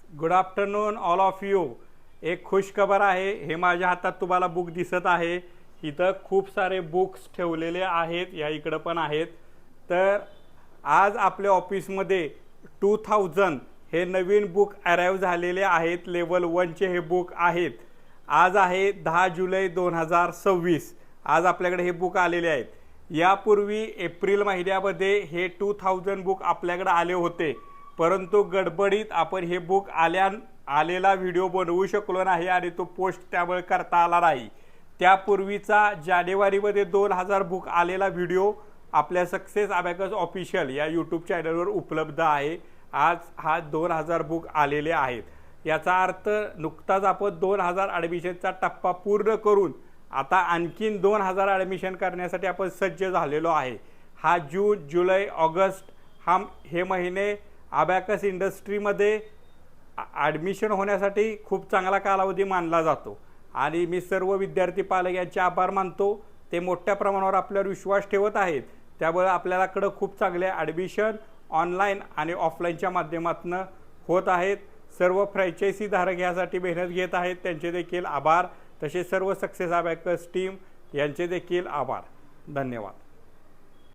Good afternoon all of you. एक खुशखबर आहे। हे माझ्या हातात तुम्हाला बुक दिसत आहे। इथं खूप सारे बुक्स ठेवलेले आहेत, या इकडं पण आहेत। तर आज आपल्या ऑफिसमध्ये 2000 हे नवीन बुक अराईव्ह झालेले आहेत। लेवल 1चे हे बुक आहेत। आज आहे 10 जुलै 2026। आज आपल्याकडे हे बुक आलेले आहेत। यापूर्वी एप्रिल महिन्यामध्ये हे 2000 बुक आपल्याकडे आले होते, परंतु गडबडीत आपण हे बुक आलेला व्हिडिओ बनवू शकलो नाही आणि तो पोस्ट त्यामुळे करता आला नाही। त्यापूर्वीचा जानेवारीमध्ये 2000 बुक आलेला व्हिडिओ आपल्या सक्सेस अबॅकस ऑफिशियल या यूट्यूब चॅनलवर उपलब्ध आहे। आज हा 2000 बुक आलेले आहेत। याचा अर्थ नुकताच आपण 2000 ॲडमिशनचा टप्पा पूर्ण करून आता आणखीन 2000 ॲडमिशन करण्यासाठी आपण सज्ज झालेलो आहे। हा जून, जुलै, ऑगस्ट हे महिने अबॅकस इंडस्ट्रीमध्ये ॲडमिशन होण्यासाठी खूप चांगला कालावधी मानला जातो आणि मी सर्व विद्यार्थी पालक यांचे आभार मानतो। ते मोठ्या प्रमाणावर आपल्यावर विश्वास ठेवत आहेत, त्यामुळे आपल्याकडे खूप चांगले ॲडमिशन ऑनलाईन आणि ऑफलाईनच्या माध्यमातून होत आहेत। सर्व फ्रँचायझी धारक यासाठी मेहनत घेत आहेत, त्यांचे देखील आभार। तसेच सर्व सक्सेस अबॅकस टीम यांचे देखील आभार। धन्यवाद।